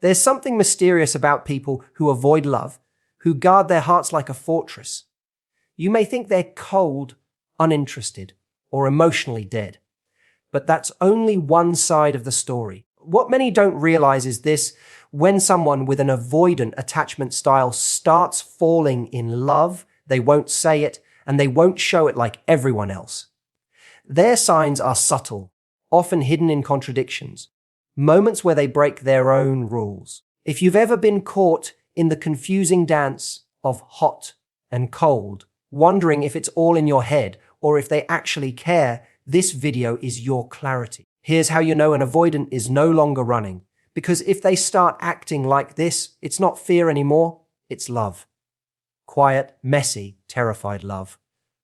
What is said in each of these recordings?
There's something mysterious about people who avoid love, who guard their hearts like a fortress. You may think they're cold, uninterested, or emotionally dead, but that's only one side of the story. What many don't realize is this: when someone with an avoidant attachment style starts falling in love, they won't say it and they won't show it like everyone else. Their signs are subtle, often hidden in contradictions, moments where they break their own rules. If you've ever been caught in the confusing dance of hot and cold, wondering if it's all in your head or if they actually care, this video is your clarity. Here's how you know an avoidant is no longer running. Because if they start acting like this, it's not fear anymore, it's love. Quiet, messy, terrified love.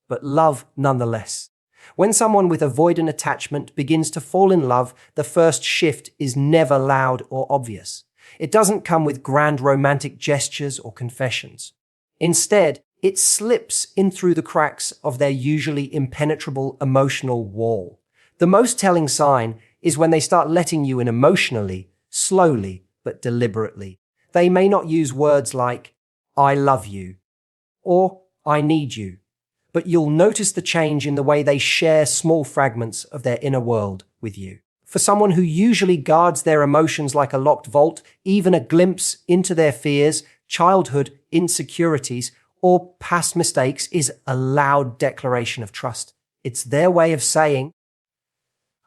But love nonetheless. When someone with avoidant attachment begins to fall in love, the first shift is never loud or obvious. It doesn't come with grand romantic gestures or confessions. Instead, it slips in through the cracks of their usually impenetrable emotional wall. The most telling sign is when they start letting you in emotionally, slowly but deliberately. They may not use words like, "I love you," or "I need you," but you'll notice the change in the way they share small fragments of their inner world with you. For someone who usually guards their emotions like a locked vault, even a glimpse into their fears, childhood insecurities, or past mistakes is a loud declaration of trust. It's their way of saying,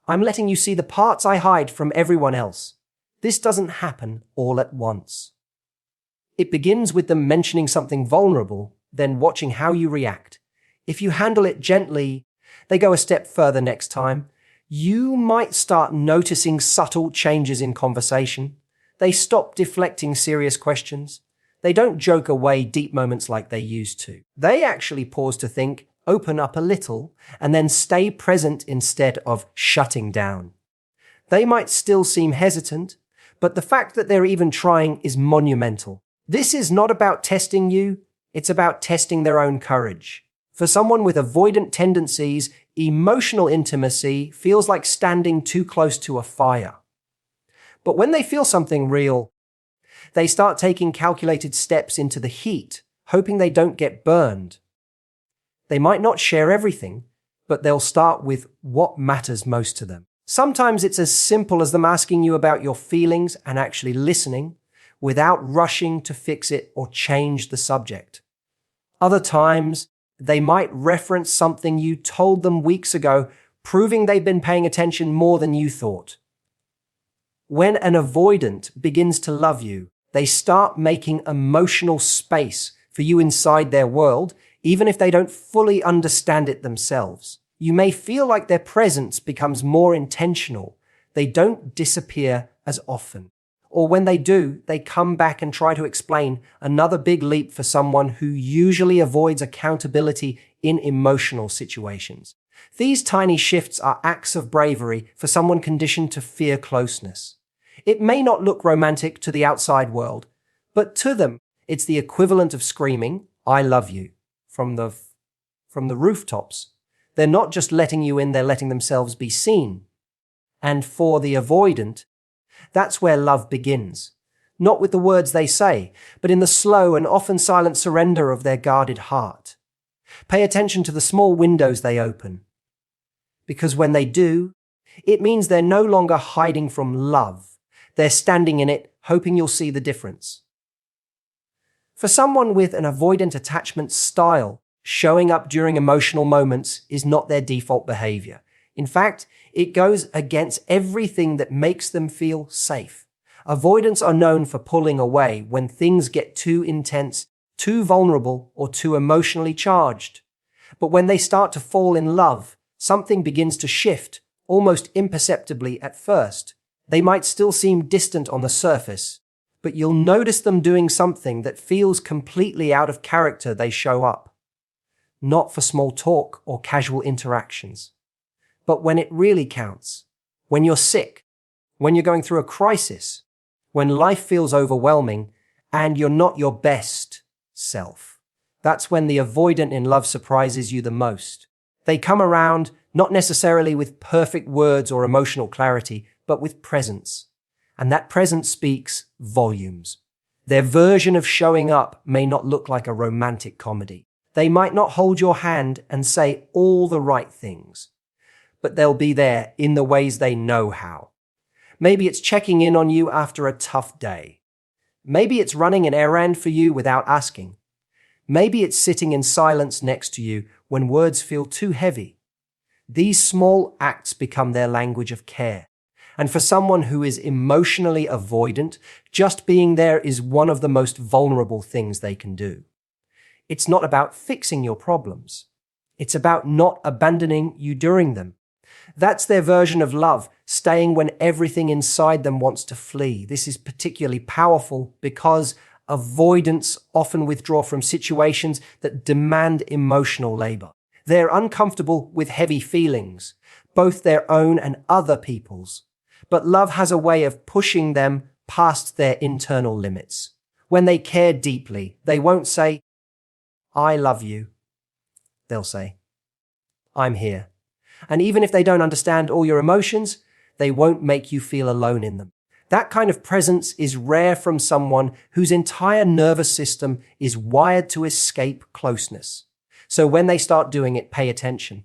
"I'm letting you see the parts I hide from everyone else." This doesn't happen all at once. It begins with them mentioning something vulnerable, then watching how you react. If you handle it gently, they go a step further next time. You might start noticing subtle changes in conversation. They stop deflecting serious questions. They don't joke away deep moments like they used to. They actually pause to think, open up a little, and then stay present instead of shutting down. They might still seem hesitant, but the fact that they're even trying is monumental. This is not about testing you, it's about testing their own courage. For someone with avoidant tendencies, emotional intimacy feels like standing too close to a fire. But when they feel something real, they start taking calculated steps into the heat, hoping they don't get burned. They might not share everything, but they'll start with what matters most to them. Sometimes it's as simple as them asking you about your feelings and actually listening without rushing to fix it or change the subject. Other times, they might reference something you told them weeks ago, proving they've been paying attention more than you thought. When an avoidant begins to love you, they start making emotional space for you inside their world, even if they don't fully understand it themselves. You may feel like their presence becomes more intentional. They don't disappear as often. Or when they do, they come back and try to explain, another big leap for someone who usually avoids accountability in emotional situations. These tiny shifts are acts of bravery for someone conditioned to fear closeness. It may not look romantic to the outside world, but to them, it's the equivalent of screaming, "I love you," from the rooftops. They're not just letting you in, they're letting themselves be seen. And for the avoidant, that's where love begins. Not with the words they say, but in the slow and often silent surrender of their guarded heart. Pay attention to the small windows they open. Because when they do, it means they're no longer hiding from love. They're standing in it, hoping you'll see the difference. For someone with an avoidant attachment style, showing up during emotional moments is not their default behavior. In fact, it goes against everything that makes them feel safe. Avoidants are known for pulling away when things get too intense, too vulnerable, or too emotionally charged. But when they start to fall in love, something begins to shift, almost imperceptibly at first. They might still seem distant on the surface, but you'll notice them doing something that feels completely out of character. They show up. Not for small talk or casual interactions, but when it really counts. When you're sick, when you're going through a crisis, when life feels overwhelming and you're not your best self. That's when the avoidant in love surprises you the most. They come around not necessarily with perfect words or emotional clarity, but with presence. And that presence speaks volumes. Their version of showing up may not look like a romantic comedy. They might not hold your hand and say all the right things, but they'll be there in the ways they know how. Maybe it's checking in on you after a tough day. Maybe it's running an errand for you without asking. Maybe it's sitting in silence next to you when words feel too heavy. These small acts become their language of care. And for someone who is emotionally avoidant, just being there is one of the most vulnerable things they can do. It's not about fixing your problems. It's about not abandoning you during them. That's their version of love, staying when everything inside them wants to flee. This is particularly powerful because avoidants often withdraw from situations that demand emotional labor. They're uncomfortable with heavy feelings, both their own and other people's. But love has a way of pushing them past their internal limits. When they care deeply, they won't say, "I love you." They'll say, "I'm here." And even if they don't understand all your emotions, they won't make you feel alone in them. That kind of presence is rare from someone whose entire nervous system is wired to escape closeness. So when they start doing it, pay attention.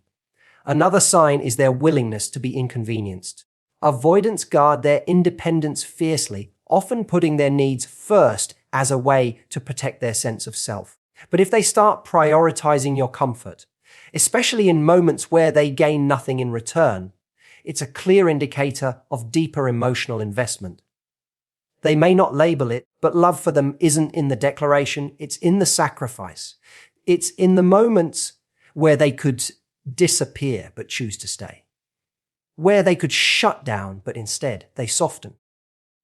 Another sign is their willingness to be inconvenienced. Avoidants guard their independence fiercely, often putting their needs first as a way to protect their sense of self. But if they start prioritizing your comfort, especially in moments where they gain nothing in return, it's a clear indicator of deeper emotional investment. They may not label it, but love for them isn't in the declaration, it's in the sacrifice. It's in the moments where they could disappear but choose to stay. Where they could shut down, but instead they soften.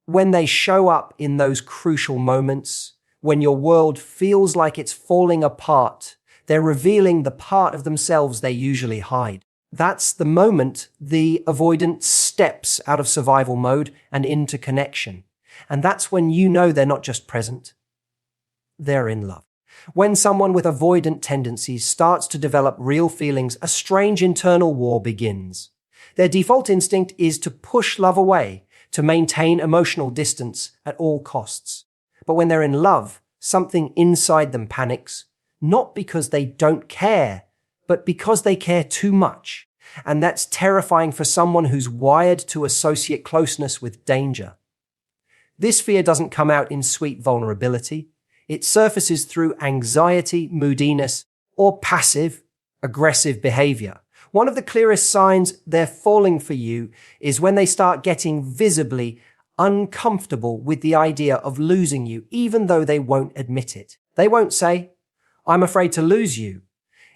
When they show up in those crucial moments, when your world feels like it's falling apart, they're revealing the part of themselves they usually hide. That's the moment the avoidant steps out of survival mode and into connection. And that's when you know they're not just present, they're in love. When someone with avoidant tendencies starts to develop real feelings, a strange internal war begins. Their default instinct is to push love away, to maintain emotional distance at all costs. But when they're in love, something inside them panics, not because they don't care, but because they care too much. And that's terrifying for someone who's wired to associate closeness with danger. This fear doesn't come out in sweet vulnerability. It surfaces through anxiety, moodiness, or passive, aggressive behavior. One of the clearest signs they're falling for you is when they start getting visibly uncomfortable with the idea of losing you, even though they won't admit it. They won't say, "I'm afraid to lose you."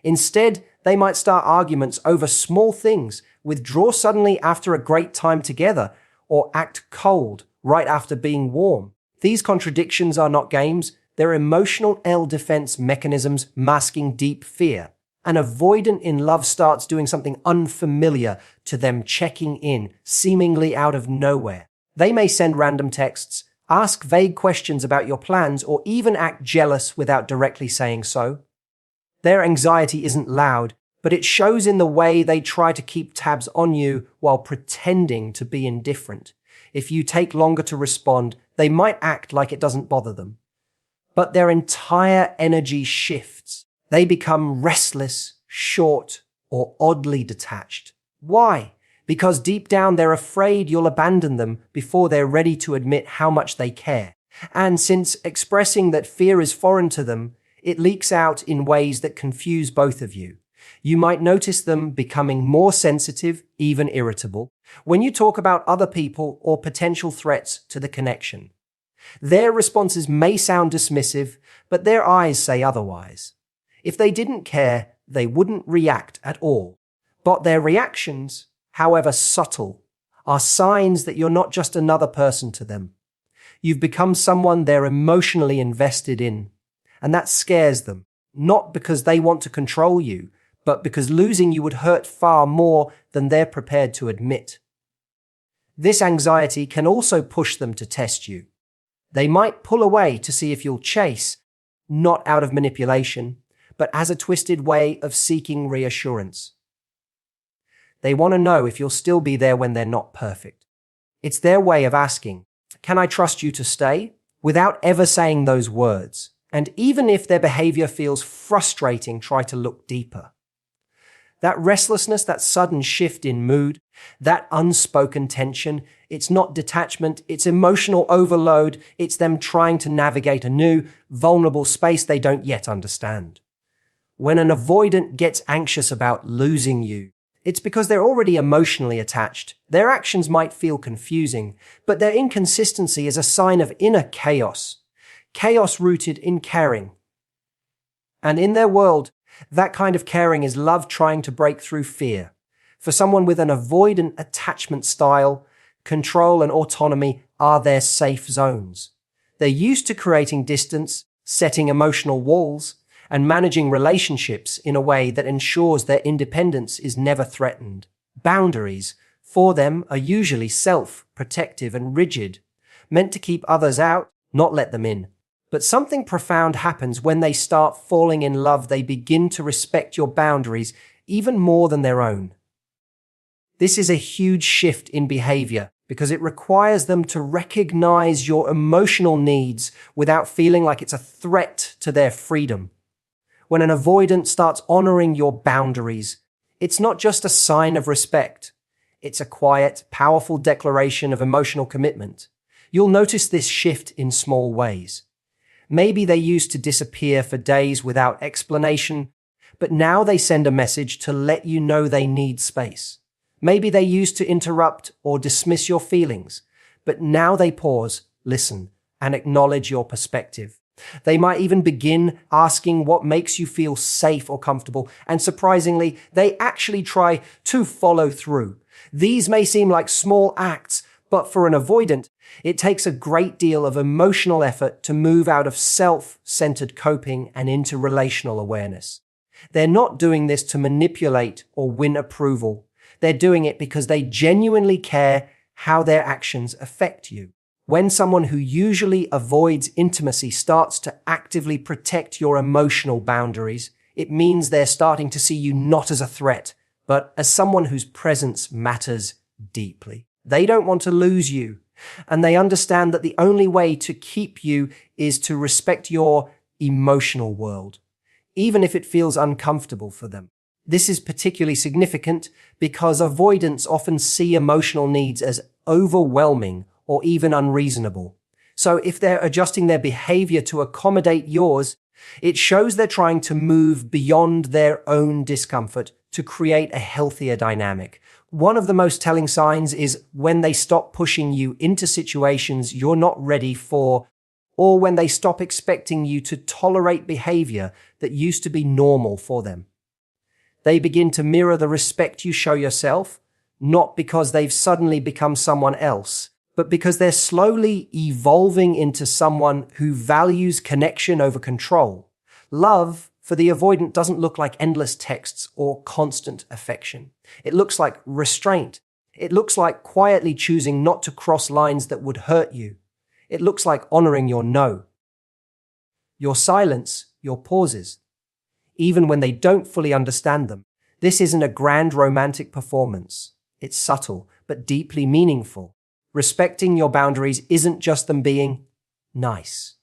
Instead, they might start arguments over small things, withdraw suddenly after a great time together, or act cold right after being warm. These contradictions are not games, they're emotional defense mechanisms masking deep fear. An avoidant in love starts doing something unfamiliar to them, checking in, seemingly out of nowhere. They may send random texts, ask vague questions about your plans, or even act jealous without directly saying so. Their anxiety isn't loud, but it shows in the way they try to keep tabs on you while pretending to be indifferent. If you take longer to respond, they might act like it doesn't bother them. But their entire energy shifts. They become restless, short, or oddly detached. Why? Because deep down they're afraid you'll abandon them before they're ready to admit how much they care. And since expressing that fear is foreign to them, it leaks out in ways that confuse both of you. You might notice them becoming more sensitive, even irritable, when you talk about other people or potential threats to the connection. Their responses may sound dismissive, but their eyes say otherwise. If they didn't care, they wouldn't react at all. But their reactions, however subtle, are signs that you're not just another person to them. You've become someone they're emotionally invested in. And that scares them, not because they want to control you, but because losing you would hurt far more than they're prepared to admit. This anxiety can also push them to test you. They might pull away to see if you'll chase, not out of manipulation, but as a twisted way of seeking reassurance. They want to know if you'll still be there when they're not perfect. It's their way of asking, "Can I trust you to stay?" without ever saying those words. And even if their behavior feels frustrating, try to look deeper. That restlessness, that sudden shift in mood, that unspoken tension, it's not detachment, it's emotional overload, it's them trying to navigate a new, vulnerable space they don't yet understand. When an avoidant gets anxious about losing you, it's because they're already emotionally attached. Their actions might feel confusing, but their inconsistency is a sign of inner chaos. Chaos rooted in caring. And in their world, that kind of caring is love trying to break through fear. For someone with an avoidant attachment style, control and autonomy are their safe zones. They're used to creating distance, setting emotional walls, and managing relationships in a way that ensures their independence is never threatened. Boundaries, for them, are usually self-protective and rigid, meant to keep others out, not let them in. But something profound happens when they start falling in love. They begin to respect your boundaries even more than their own. This is a huge shift in behavior because it requires them to recognize your emotional needs without feeling like it's a threat to their freedom. When an avoidant starts honoring your boundaries, it's not just a sign of respect. It's a quiet, powerful declaration of emotional commitment. You'll notice this shift in small ways. Maybe they used to disappear for days without explanation, but now they send a message to let you know they need space. Maybe they used to interrupt or dismiss your feelings, but now they pause, listen, and acknowledge your perspective. They might even begin asking what makes you feel safe or comfortable, and surprisingly, they actually try to follow through. These may seem like small acts, but for an avoidant, it takes a great deal of emotional effort to move out of self-centered coping and into relational awareness. They're not doing this to manipulate or win approval. They're doing it because they genuinely care how their actions affect you. When someone who usually avoids intimacy starts to actively protect your emotional boundaries, it means they're starting to see you not as a threat, but as someone whose presence matters deeply. They don't want to lose you, and they understand that the only way to keep you is to respect your emotional world, even if it feels uncomfortable for them. This is particularly significant because avoidants often see emotional needs as overwhelming or even unreasonable. So if they're adjusting their behavior to accommodate yours, it shows they're trying to move beyond their own discomfort to create a healthier dynamic. One of the most telling signs is when they stop pushing you into situations you're not ready for, or when they stop expecting you to tolerate behavior that used to be normal for them. They begin to mirror the respect you show yourself, not because they've suddenly become someone else, but because they're slowly evolving into someone who values connection over control. Love for the avoidant doesn't look like endless texts or constant affection. It looks like restraint. It looks like quietly choosing not to cross lines that would hurt you. It looks like honoring your no, your silence, your pauses, even when they don't fully understand them. This isn't a grand romantic performance. It's subtle, but deeply meaningful. Respecting your boundaries isn't just them being nice.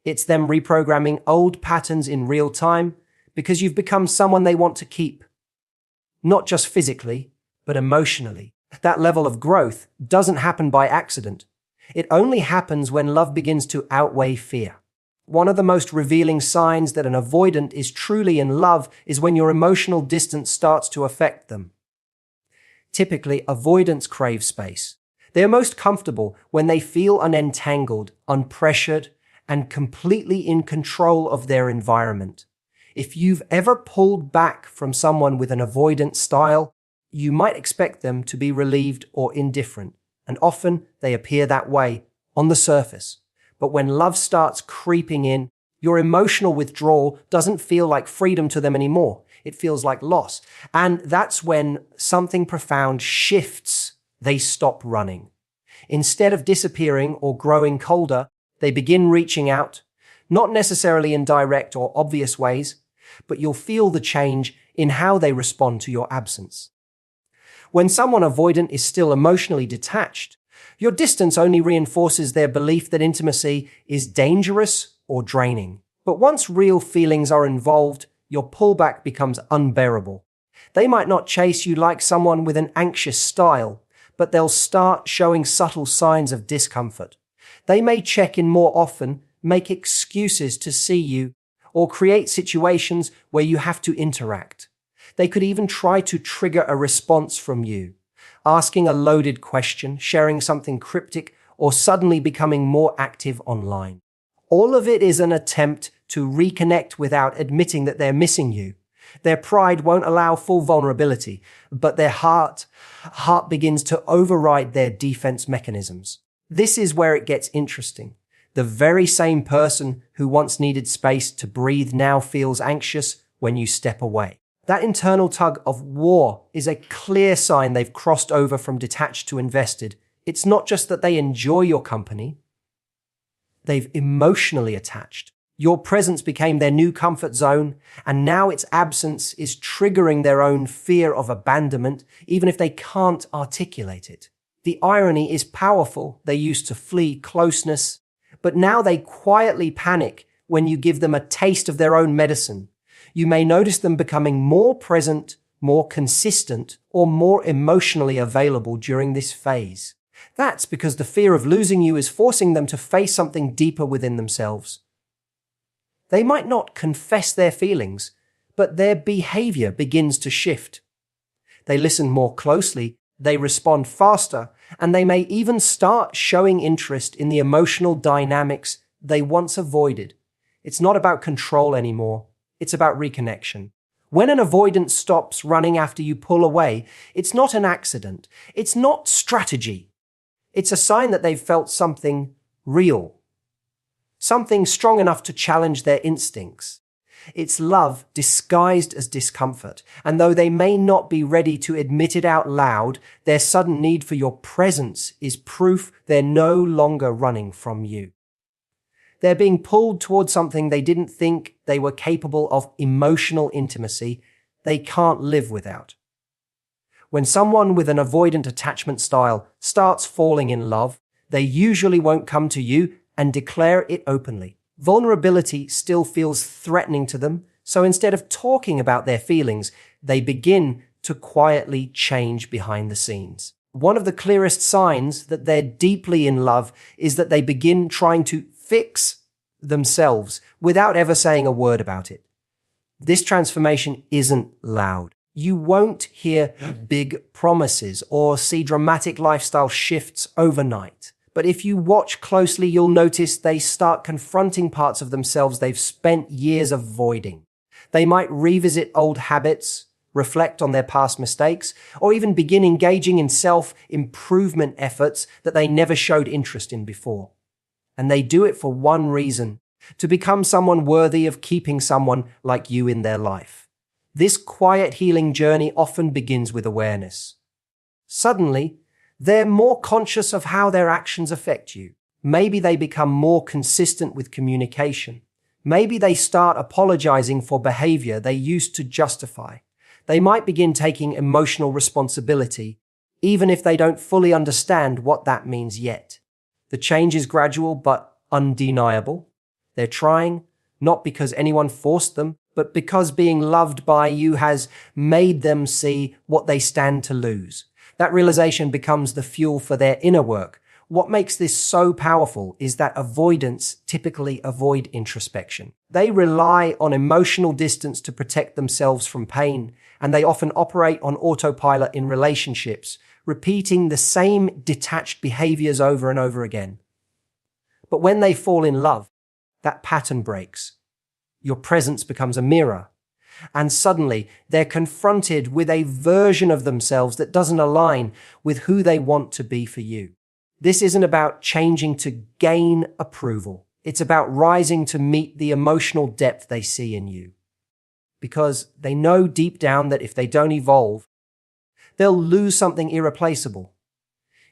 It's them reprogramming old patterns in real time because you've become someone they want to keep. Not just physically, but emotionally. That level of growth doesn't happen by accident. It only happens when love begins to outweigh fear. One of the most revealing signs that an avoidant is truly in love is when your emotional distance starts to affect them. Typically, avoidants crave space. They are most comfortable when they feel unentangled, unpressured, and completely in control of their environment. If you've ever pulled back from someone with an avoidant style, you might expect them to be relieved or indifferent, and often they appear that way on the surface. But when love starts creeping in, your emotional withdrawal doesn't feel like freedom to them anymore. It feels like loss. And that's when something profound shifts. They stop running. Instead of disappearing or growing colder, they begin reaching out, not necessarily in direct or obvious ways, but you'll feel the change in how they respond to your absence. When someone avoidant is still emotionally detached, Your distance only reinforces their belief that intimacy is dangerous or draining. But once real feelings are involved, your pullback becomes unbearable. They might not chase you like someone with an anxious style, but they'll start showing subtle signs of discomfort. They may check in more often, make excuses to see you, or create situations where you have to interact. They could even try to trigger a response from you, asking a loaded question, sharing something cryptic, or suddenly becoming more active online. All of it is an attempt to reconnect without admitting that they're missing you. Their pride won't allow full vulnerability, but their heart begins to override their defense mechanisms. This is where it gets interesting. The very same person who once needed space to breathe now feels anxious when you step away. That internal tug of war is a clear sign they've crossed over from detached to invested. It's not just that they enjoy your company, they've emotionally attached. Your presence became their new comfort zone, and now its absence is triggering their own fear of abandonment, even if they can't articulate it. The irony is powerful. They used to flee closeness, but now they quietly panic when you give them a taste of their own medicine. You may notice them becoming more present, more consistent, or more emotionally available during this phase. That's because the fear of losing you is forcing them to face something deeper within themselves. They might not confess their feelings, but their behavior begins to shift. They listen more closely, they respond faster, and they may even start showing interest in the emotional dynamics they once avoided. It's not about control anymore. It's about reconnection. When an avoidant stops running after you pull away, it's not an accident. It's not strategy. It's a sign that they've felt something real, something strong enough to challenge their instincts. It's love disguised as discomfort, and though they may not be ready to admit it out loud, their sudden need for your presence is proof they're no longer running from you. They're being pulled towards something they didn't think they were capable of, emotional intimacy they can't live without. When someone with an avoidant attachment style starts falling in love, they usually won't come to you and declare it openly. Vulnerability still feels threatening to them, so instead of talking about their feelings, they begin to quietly change behind the scenes. One of the clearest signs that they're deeply in love is that they begin trying to fix themselves without ever saying a word about it. This transformation isn't loud. You won't hear big promises or see dramatic lifestyle shifts overnight. But if you watch closely, you'll notice they start confronting parts of themselves they've spent years avoiding. They might revisit old habits, reflect on their past mistakes, or even begin engaging in self-improvement efforts that they never showed interest in before. And they do it for one reason: to become someone worthy of keeping someone like you in their life. This quiet healing journey often begins with awareness. Suddenly, they're more conscious of how their actions affect you. Maybe they become more consistent with communication. Maybe they start apologizing for behavior they used to justify. They might begin taking emotional responsibility, even if they don't fully understand what that means yet. The change is gradual but undeniable. They're trying, not because anyone forced them, but because being loved by you has made them see what they stand to lose. That realization becomes the fuel for their inner work. What makes this so powerful is that avoidants typically avoid introspection. They rely on emotional distance to protect themselves from pain, and they often operate on autopilot in relationships, repeating the same detached behaviors over and over again. But when they fall in love, that pattern breaks. Your presence becomes a mirror, and suddenly they're confronted with a version of themselves that doesn't align with who they want to be for you. This isn't about changing to gain approval. It's about rising to meet the emotional depth they see in you. Because they know deep down that if they don't evolve, they'll lose something irreplaceable.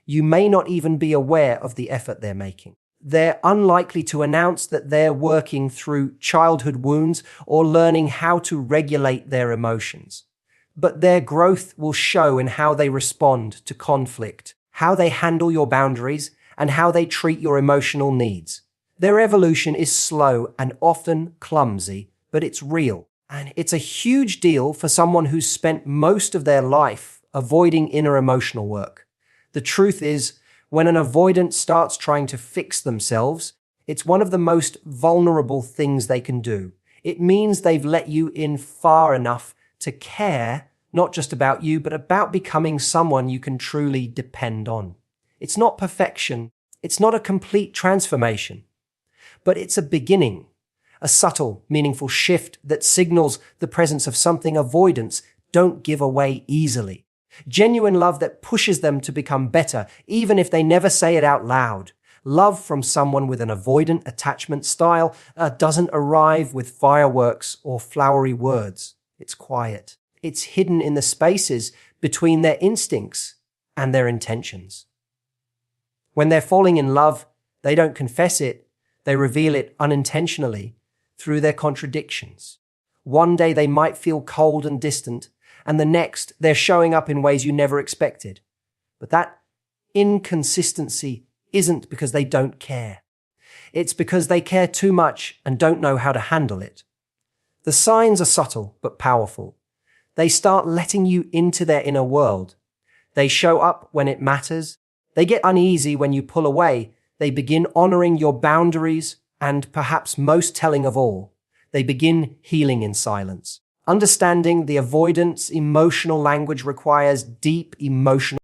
You may not even be aware of the effort they're making. They're unlikely to announce that they're working through childhood wounds or learning how to regulate their emotions. But their growth will show in how they respond to conflict, how they handle your boundaries, and how they treat your emotional needs. Their evolution is slow and often clumsy, but it's real. And it's a huge deal for someone who's spent most of their life avoiding inner emotional work. The truth is, when an avoidant starts trying to fix themselves, it's one of the most vulnerable things they can do. It means they've let you in far enough to care, not just about you, but about becoming someone you can truly depend on. It's not perfection. It's not a complete transformation. But it's a beginning, a subtle, meaningful shift that signals the presence of something avoidants don't give away easily. Genuine love that pushes them to become better, even if they never say it out loud. Love from someone with an avoidant attachment style doesn't arrive with fireworks or flowery words. It's quiet. It's hidden in the spaces between their instincts and their intentions. When they're falling in love, they don't confess it. They reveal it unintentionally through their contradictions. One day they might feel cold and distant, and the next they're showing up in ways you never expected. But that inconsistency isn't because they don't care. It's because they care too much and don't know how to handle it. The signs are subtle but powerful. They start letting you into their inner world. They show up when it matters. They get uneasy when you pull away. They begin honoring your boundaries, and perhaps most telling of all, they begin healing in silence. Understanding the avoidance emotional language requires deep emotional